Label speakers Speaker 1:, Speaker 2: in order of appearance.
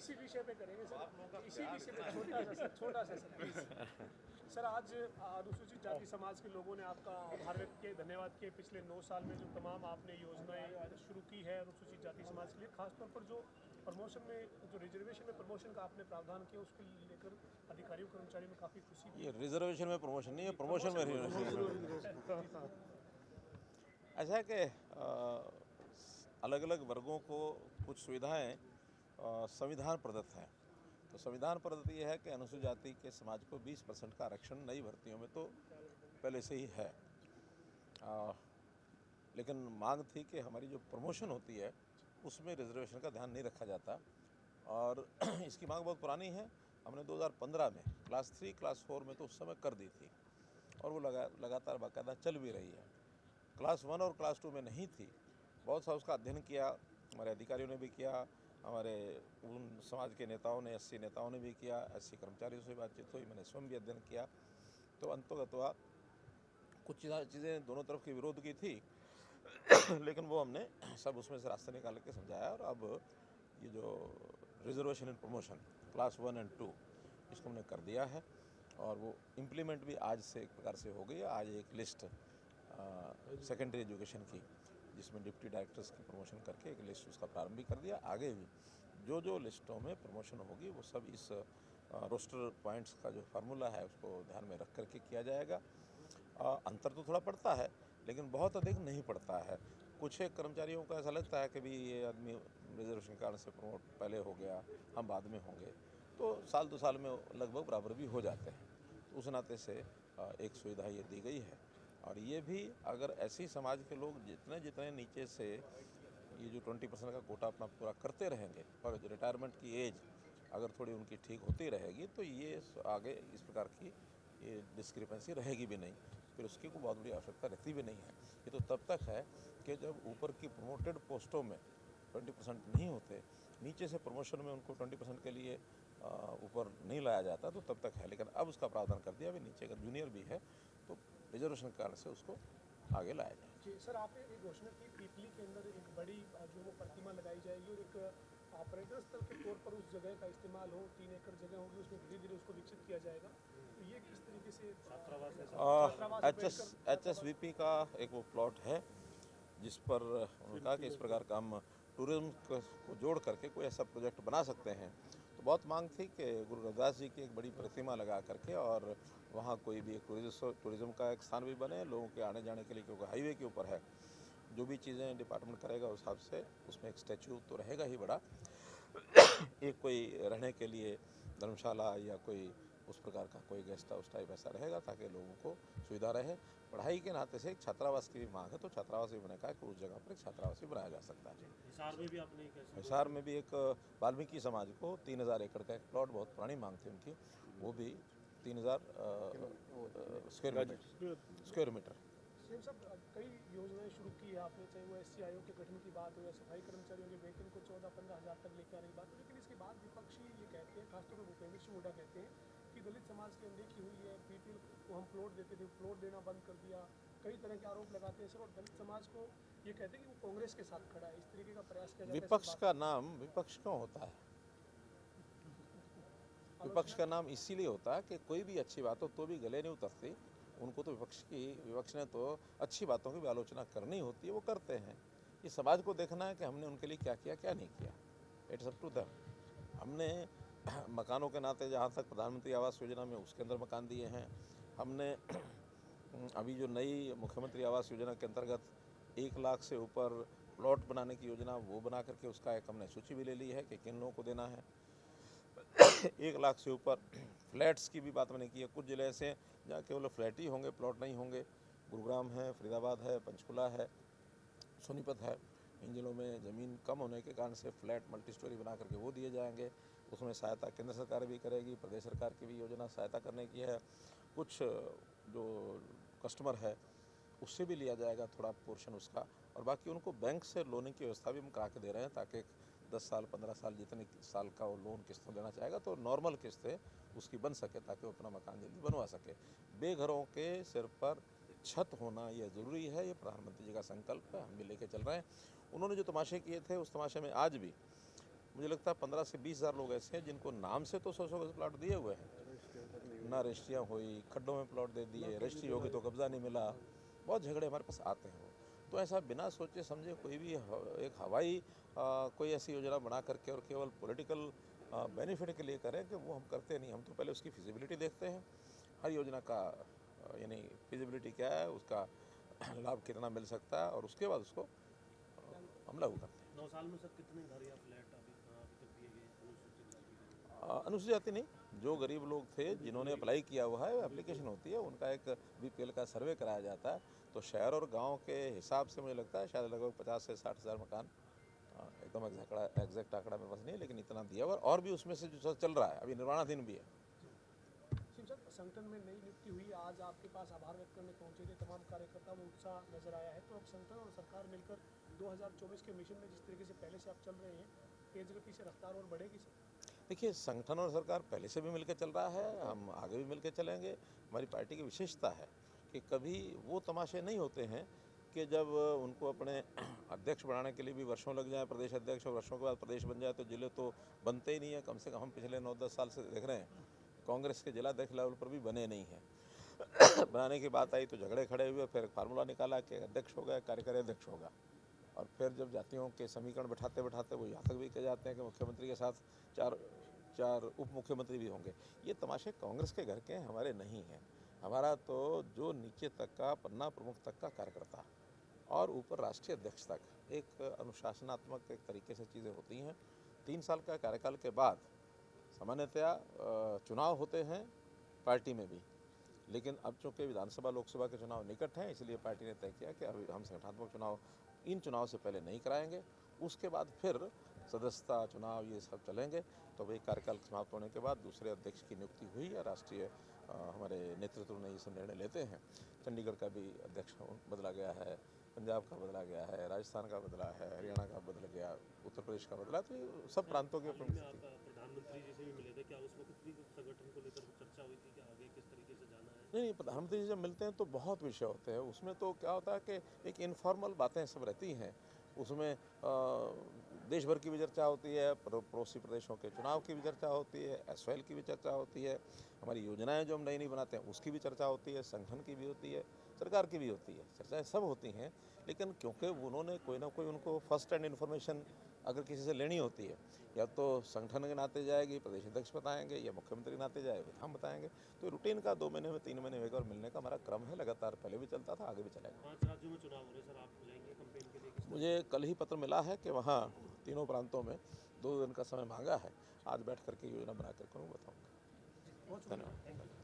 Speaker 1: इसी विषय पे करेंगे सर, इसी विषय पे छोटा सा सर प्लीज। सर आज अनुसूचित जाति समाज के लोगों ने आपका आभार व्यक्त किया, धन्यवाद किए। पिछले 9 साल में जो तमाम आपने योजनाएं शुरू की है अनुसूचित जाति समाज के लिए, खासतौर पर जो प्रमोशन में, जो रिजर्वेशन में प्रमोशन का आपने प्रावधान किया, उसको लेकर अधिकारियों कर्मचारियों में काफ़ी खुशी थी।
Speaker 2: ये रिजर्वेशन में प्रमोशन नहीं है, प्रमोशन में रिजर्वेशन। ऐसा है कि अलग अलग वर्गों को कुछ सुविधाएं संविधान प्रदत्त हैं। तो संविधान प्रदत्त ये है कि अनुसूचित जाति के समाज को 20% का आरक्षण नई भर्तियों में तो पहले से ही है। लेकिन मांग थी कि हमारी जो प्रमोशन होती है उसमें रिजर्वेशन का ध्यान नहीं रखा जाता, और इसकी मांग बहुत पुरानी है। हमने 2015 में क्लास 3 क्लास 4 में तो उस समय कर दी थी, और वो लगातार बाकायदा चल भी रही है। क्लास 1 और क्लास 2 में नहीं थी। बहुत सा उसका अध्ययन किया, हमारे अधिकारियों ने भी किया, हमारे उन समाज के नेताओं ने, एससी नेताओं ने भी किया, एससी कर्मचारियों से बातचीत हुई, मैंने स्वयं भी अध्ययन किया। तो अंततः कुछ चीज़ें दोनों तरफ की विरोध की थी लेकिन वो हमने सब उसमें से रास्ते निकाल के समझाया, और अब ये जो रिजर्वेशन इन प्रमोशन क्लास 1 और 2 इसको हमने कर दिया है, और वो इम्प्लीमेंट भी आज से एक प्रकार से हो गई है। आज एक लिस्ट सेकेंडरी एजुकेशन की, जिसमें डिप्टी डायरेक्टर्स की प्रमोशन करके एक लिस्ट उसका प्रारंभ भी कर दिया। आगे भी जो लिस्टों में प्रमोशन होगी वो सब इस रोस्टर पॉइंट्स का जो फार्मूला है उसको ध्यान में रख करके किया जाएगा। अंतर तो थोड़ा पड़ता है, लेकिन बहुत अधिक नहीं पड़ता है। कुछ एक कर्मचारियों को ऐसा लगता है कि भी ये आदमी रिजर्वेशन कारण से प्रमोट पहले हो गया, हम बाद में होंगे, तो साल 2 साल में लगभग बराबर भी हो जाते हैं। तो उस नाते से एक सुविधा ये दी गई है। और ये भी अगर ऐसी समाज के लोग जितने जितने नीचे से ये जो 20% का कोटा अपना पूरा करते रहेंगे, और जो रिटायरमेंट की एज अगर थोड़ी उनकी ठीक होती रहेगी, तो ये आगे इस प्रकार की ये डिस्क्रिपेंसी रहेगी भी नहीं, फिर उसकी कोई बहुत बड़ी आवश्यकता रहती भी नहीं है। ये तो तब तक है कि जब ऊपर की प्रमोटेड पोस्टों में 20% नहीं होते, नीचे से प्रमोशन में उनको 20% के लिए ऊपर नहीं लाया जाता, तो तब तक है। लेकिन अब उसका प्रावधान कर दिया, अभी नीचे अगर जूनियर भी है तो रिजर्वेशन के कारण से उसको आगे लाया जाए।
Speaker 1: जी सर, आपने एक घोषणा की पीपली के अंदर एक बड़ी जो वो प्रतिमा लगाई जाएगी, और एक पर्यटन स्थल के तौर पर उस जगह का इस्तेमाल हो, 3 एकड़ जगह होगी, उसमें धीरे धीरे उसको विकसित किया जाएगा। तो ये किस तरीके से
Speaker 2: HSVP का एक वो प्लॉट है जिस पर उन्होंने कहा कि इस प्रकार का हम टूरिज्म को जोड़ करके कोई ऐसा प्रोजेक्ट बना सकते हैं। तो बहुत मांग थी कि गुरु रविदास जी की एक बड़ी प्रतिमा लगा करके और वहाँ कोई भी एक टूरिज्म का एक स्थान भी बने, लोगों के आने जाने के लिए, क्योंकि हाईवे के ऊपर है। जो भी चीज़ें डिपार्टमेंट करेगा उस हिसाब से उसमें एक स्टैचू तो रहेगा ही बड़ा एक कोई रहने के लिए धर्मशाला या कोई उस प्रकार का कोई गेस्ट हाउस टाइप ऐसा रहेगा, ताकि लोगों को सुविधा रहे। पढ़ाई के नाते से एक छात्रावास की भी मांग है, तो छात्रावास भी मैंने कहा कि उस जगह पर एक छात्रावास भी बनाया जा सकता है। हिसार में भी एक वाल्मीकि समाज को 3000 एकड़ का एक प्लॉट, बहुत पुरानी मांग थी उनकी, वो भी 3000 स्क्वायर मीटर।
Speaker 1: सीएम साहब, कई योजनाएं शुरू की है आपने, चाहे वो एससी आयोग के गठन की बात हो या सफाई कर्मचारियों के वेतन को 14-15 हज़ार तक लेकर आने की बात हो, लेकिन इसके बाद विपक्षी ये कहते हैं, खासतौर पर भूपेंद्र सिंह हुड्डा कहते हैं कि दलित समाज की अनदेखी हुई है, बीपीएल को हम प्लॉट देते थे, प्लॉट देना बंद कर दिया, कई तरह के आरोप लगाते हैं सर। और दलित समाज को ये कहते हैं कि वो कांग्रेस के साथ खड़ा है, इस तरीके का प्रयास किया जाता है।
Speaker 2: विपक्ष का नाम विपक्ष क्यों होता है? विपक्ष का नाम इसीलिए होता है कि कोई भी अच्छी बात हो तो भी गले नहीं उतरती। उनको तो विपक्ष ने तो अच्छी बातों की भी आलोचना करनी होती है, वो करते हैं। ये समाज को देखना है कि हमने उनके लिए क्या किया, क्या नहीं किया। It's up to them. हमने मकानों के नाते, जहाँ तक प्रधानमंत्री आवास योजना में, उसके अंदर मकान दिए हैं। हमने अभी जो नई मुख्यमंत्री आवास योजना के अंतर्गत 1 लाख से ऊपर प्लॉट बनाने की योजना, वो बना करके उसका एक हमने सूची भी ले ली है कि किन लोगों को देना है। 1 लाख से ऊपर फ्लैट्स की भी बात मैंने की है। कुछ जिले ऐसे जहाँ केवल फ्लैट ही होंगे, प्लॉट नहीं होंगे। गुरुग्राम है, फरीदाबाद है, पंचकुला है, सोनीपत है। इन जिलों में ज़मीन कम होने के कारण से फ्लैट मल्टी स्टोरी बना करके वो दिए जाएंगे। उसमें सहायता केंद्र सरकार भी करेगी, प्रदेश सरकार की भी योजना सहायता करने की है। कुछ जो कस्टमर है उससे भी लिया जाएगा थोड़ा पोर्शन उसका, और बाकी उनको बैंक से लोन की व्यवस्था भी हम करा के दे रहे हैं, ताकि 10 साल 15 साल जितने साल का वो लोन किस्त लेना चाहेगा तो नॉर्मल किस्तें उसकी बन सके, ताकि वो अपना मकान जल्दी बनवा सके। बेघरों के सिर पर छत होना यह ज़रूरी है, ये प्रधानमंत्री जी का संकल्प है, हम भी लेके चल रहे हैं। उन्होंने जो तमाशे किए थे, उस तमाशे में आज भी मुझे लगता है 15 से 20 हज़ार लोग ऐसे हैं जिनको नाम से तो 100 गज प्लाट दिए हुए हैं, ना रजिस्ट्रियाँ हुई, खड्डों में प्लॉट दे दिए, रजिस्ट्री होगी तो कब्जा नहीं मिला, बहुत झगड़े हमारे पास आते हैं। तो ऐसा बिना सोचे समझे कोई भी एक हवाई कोई ऐसी योजना बना करके और केवल पॉलिटिकल बेनिफिट के लिए करें कि वो हम करते नहीं। हम तो पहले उसकी फिजिबिलिटी देखते हैं, हर योजना का यानी फिजिबिलिटी क्या है, उसका लाभ कितना मिल सकता है, और उसके बाद उसको हम लागू करते हैं।
Speaker 3: 9 साल में सर कितने घर या फ्लैट अभी तक दिए गए अनुसूचित जाति के?
Speaker 2: अनुसूचित जाति नहीं, जो गरीब लोग थे जिन्होंने अप्लाई किया हुआ है, एप्लीकेशन होती है, उनका एक बीपीएल का सर्वे कराया जाता है। तो शहर और गांव के हिसाब से मुझे लगता है शायद लगभग 50 से 60 हज़ार मकान, एकदम एग्जैक्ट आंकड़ा मेरे पास नहीं है, लेकिन इतना दिया हुआ और भी उसमें से जो चल रहा है अभी निर्माणाधीन भी है।
Speaker 1: सिंह साहब, संगठन में नई नियुक्ति हुई, आज आपके पास आभार व्यक्त करने पहुंचे थे तमाम कार्यकर्ता, वो उत्साह नजर आया है। तो अब संगठन और सरकार मिलकर 2024 के मिशन में जिस तरीके से पहले से आप चल रहे हैं, तेज गति से रफ्तार और बढ़ेगी सर?
Speaker 2: देखिए, संगठन और सरकार पहले से भी मिलकर चल रहा है, हम आगे भी मिलकर चलेंगे। हमारी पार्टी की विशेषता है कि कभी वो तमाशे नहीं होते हैं कि जब उनको अपने अध्यक्ष बनाने के लिए भी वर्षों लग जाए, प्रदेश अध्यक्ष, और वर्षों के बाद प्रदेश बन जाए, तो जिले तो बनते ही नहीं है। कम से कम हम पिछले 9-10 साल से देख रहे हैं, कांग्रेस के जिलाध्यक्ष लेवल पर भी बने नहीं हैं। बनाने की बात आई तो झगड़े खड़े हुए, फिर फार्मूला निकाला कि अध्यक्ष होगा, कार्यकारी अध्यक्ष होगा, और फिर जब जातियों के समीकरण बैठाते बैठाते वो यहाँ तक भी कह जाते हैं कि मुख्यमंत्री के साथ चार उप मुख्यमंत्री भी होंगे। ये तमाशे कांग्रेस के घर के हैं, हमारे नहीं हैं। हमारा तो जो नीचे तक का, पन्ना प्रमुख तक का कार्यकर्ता और ऊपर राष्ट्रीय अध्यक्ष तक एक अनुशासनात्मक एक तरीके से चीज़ें होती हैं। 3 साल का कार्यकाल के बाद सामान्यतया चुनाव होते हैं पार्टी में भी, लेकिन अब चूँकि विधानसभा लोकसभा के चुनाव निकट हैं, इसलिए पार्टी ने तय किया कि अभी हम संगठनात्मक चुनाव इन चुनाव से पहले नहीं कराएंगे। उसके बाद फिर सदस्यता चुनाव ये सब चलेंगे। तो भाई कार्यकाल समाप्त होने के बाद दूसरे अध्यक्ष की नियुक्ति हुई है, राष्ट्रीय हमारे नेतृत्व में ये सब निर्णय लेते हैं। चंडीगढ़ का भी अध्यक्ष बदला गया है, पंजाब का बदला गया है, राजस्थान का बदला है, हरियाणा का बदल गया, उत्तर प्रदेश का बदला। तो ये सब प्रांतों के
Speaker 3: प्रधानमंत्री जी से भी मिले थे, क्या उस वक्त भी संगठन को लेकर चर्चा हुई थी कि आगे किस तरीके से जाना है?
Speaker 2: नहीं, प्रधानमंत्री जी जब मिलते हैं तो बहुत विषय होते हैं। उसमें तो क्या होता है कि एक इनफॉर्मल बातें सब रहती हैं। उसमें देश भर की भी चर्चा होती है, पड़ोसी प्रदेशों के चुनाव की भी चर्चा होती है, एसवाइएल की भी चर्चा होती है, हमारी योजनाएं जो हम नई नई बनाते हैं उसकी भी चर्चा होती है, संगठन की भी होती है, सरकार की भी होती है। चर्चाएं सब होती हैं, लेकिन क्योंकि उन्होंने कोई ना कोई उनको फर्स्ट हैंड इन्फॉर्मेशन अगर किसी से लेनी होती है, या तो संगठन के नाते जाएगी, प्रदेश अध्यक्ष बताएंगे, या मुख्यमंत्री नाते जाएगा हम बताएंगे। तो रूटीन का 2 महीने में 3 महीने में एक बार मिलने का हमारा क्रम है, लगातार पहले भी चलता था, आगे भी चलेगा।
Speaker 3: 5 राज्यों में चुनाव हो रहे सर, आप जाएंगे कैंपेन के लिए?
Speaker 2: मुझे कल ही पत्र मिला है कि वहाँ तीनों प्रांतों में 2 दिन का समय मांगा है। आज बैठ करके योजना बना करके मैं बताऊँगा।
Speaker 1: बहुत
Speaker 2: धन्यवाद।